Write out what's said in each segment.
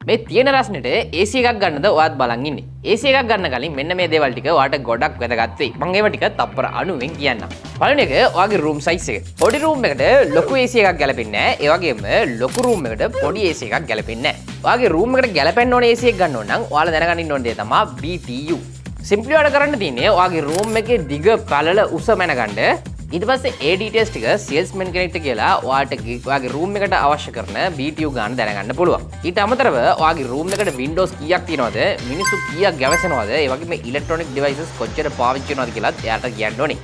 මේ තියෙන රස්නෙට AC එකක් ගන්නද ඔයත් බලන් ඉන්නේ. AC එකක් ගන්න කලින් මෙන්න මේ දේවල් ටික ඔයාලට ගොඩක් වැදගත් වෙයි. මම ඒවා ටික තප්පර 90න් කියන්නම්. පළවෙනි එක ඔයාගේ room size එක. පොඩි room එකකට ලොකු AC එකක් ගැලපෙන්නේ නැහැ. ඒ වගේම ලොකු room එකට පොඩි AC එකක් ගැලපෙන්නේ නැහැ. ඔයාගේ room එකට ගැලපෙන්න ඕන AC එකක් ගන්න ඕන නම් ඔයාලා දැනගන්න ඉන්න ඕන දේ තමයි BTU. සිම්ප්ලි ඔයාලා කරන්න තියෙන්නේ ඔයාගේ room එකේ දිග පළල උස මැනගන්න. ඊට පස්සේ ඒ ඩීටේල්ස් ටික සේල්ස්මන් කෙනෙක්ට කියලා ඔයාට ඔයාගේ රූම් එකට අවශ්‍ය කරන BTU ගාන දැනගන්න පුළුවන්. ඊට අමතරව ඔයාගේ රූම් එකට වින්ඩෝස් කීයක් තියෙනවද, මිනිස්සු කීයක් ගැවසෙනවද, ඒ වගේම ඉලෙක්ට්‍රොනික ඩිවයිසස් කොච්චර පාවිච්චි කරනවද කියලාත් එයාට කියන්න ඕනේ.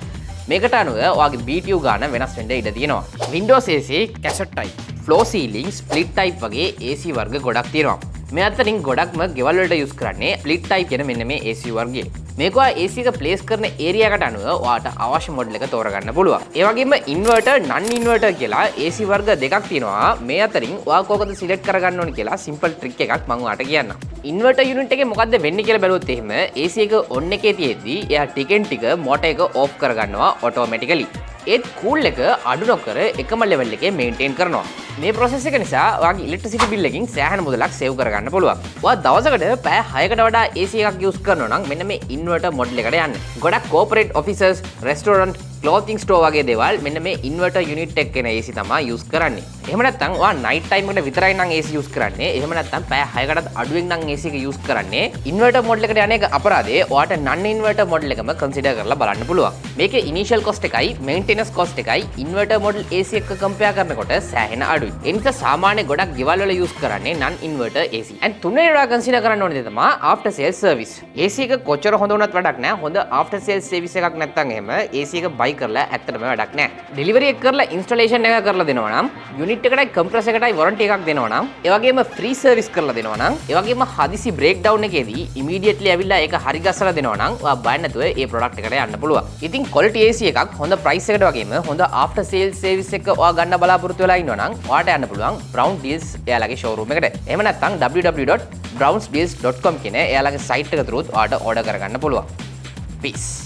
මේකට අනුව ඔයාගේ BTU ගාන වෙනස් වෙන්න ඉඩ තියෙනවා. Windows AC cassette type, floor ceiling, split type වගේ AC වර්ග ගොඩක් තියෙනවා. මේ අතරින් ගොඩක්ම ගෙවල් වලට යූස් කරන්නේ split type කියන මෙන්න මේ AC වර්ගය. මේක AC එක ප්ලේස් කරන ඒරියා එකට අනුව ඔයාට අවශ්‍ය මොඩල් එක තෝරගන්න පුළුවන්. ඒ වගේම ඉන්වර්ටර්, නන් ඉන්වර්ටර් කියලා AC වර්ග දෙකක් තියෙනවා. මේ අතරින් ඔයා කොහොමද සිලෙක්ට් කරගන්න ඕනේ කියලා සිම්පල් ට්‍රික් එකක් මම ඔයාට කියන්නම්. ඉන්වර්ටර් යුනිට් එකේ මොකද්ද වෙන්නේ කියලා බැලුවොත් එහෙම AC එක ඔන් එකේ තියෙද්දි එයා ටිකෙන් ටික මෝටර් එක ඕෆ් කරගන්නවා ඔටෝමැටිකලි. ඒත් කූල් එක අඩු නොකර එකම ලෙවල් එකේ මේන්ටේන් කරනවා. මේ ප්‍රොසෙස් එක නිසා ඔයාගේ ඉලෙක්ට්‍රිසිටි බිල් එකකින් සෑහෙන මුදලක් සේව් කරගන්න පුළුවන්. ඔයා දවසකට පැය 6කට වඩා AC එකක් යූස් කරනවා නම් මෙන්න මේ ඉන්වර්ටර් මොඩල් එකට යන්න. ගොඩක් කෝපරේට් ඔෆිසර්ස්, රෙස්ටෝරන්ට්, ක්ලෝතින් ස්ටෝර් වගේ දේවල් මෙන්න මේ ඉන්වර්ටර් යුනිට් එකක එන AC තමයි යූස් කරන්නේ. එහෙම නැත්නම් ඔයා නයිට් ටයිම් එකට විතරයි නම් AC යූස් කරන්නේ. එහෙම නැත්නම් පැය 6කටත් අඩුවෙන් නම් AC එක යූස් කරන්නේ. ඉන්වර්ටර් මොඩල් එකට යන එක අපරාධේ. ඔයාට නන් ඉන්වර්ටර් මොඩල් එකම කන්සිඩර් කරලා බලන්න පුළුවන්. මේකේ ඉනිෂියල් කොස්ට් එකයි මේන්ටෙනන්ස් කොස්ට් එකයි ඉන්වර්ටර් මොඩල් AC එක කම්පෙයාර් කරනකොට සෑහෙන අඩුයි. ඒ නිසා සාමාන්‍ය ගොඩක් ගෙවල් වල යූස් කරන්නේ නන් ඉන්වර්ටර් AC. and තුන්වෙනි එක කන්සිඩර් කරන්න ඕනේ දේ තමයි ආෆ්ටර් සේල්ස් සර්විස්. AC එක කොච්චර හොඳ වුණත් වැඩක් නැහැ. හොඳ ආෆ්ටර් සේල්ස් සර්විස් එකක් නැත්නම් එහෙම AC එක බයි කරලා ඇත්තටම වැඩක් නැහැ. ඩෙලිවරි එක කරලා ඉන්ස්ටලේෂන් එක කරලා දෙනවා නම් යුනිට් එකටයි කම්ප්‍රෙසර් එකටයි වොරන්ටි එකක් දෙනවා නම් ඒ වගේම ෆ්‍රී සර්විස් කරලා දෙනවා නම් ඒ වගේම හදිසි බ්‍රේක් ඩවුන් එකේදී ඉමීඩියට්ලි ඇවිල්ලා ඒක හරි ගස්සලා දෙනවා නම් ඔයා බය නැතුව ඒ ප්‍රොඩක්ට් එකට යන්න පුළුවන්. ඉතින් quality AC එකක් හොඳ ප්‍රයිස් එකකට වගේම හොඳ ආෆ්ටර් සේල්ස් සර්විස් එක ඔයා ගන්න බලාපොරොත්තු වෙලා ඉන්නවා නම් ඔයාට යන්න පුළුවන් Brown Deals එයාලගේ showroom එකට. එහෙම නැත්නම් www.brownsdeals.com කියන එයාලගේ site එක through ඔයාට order කරගන්න පුළුවන්. Peace.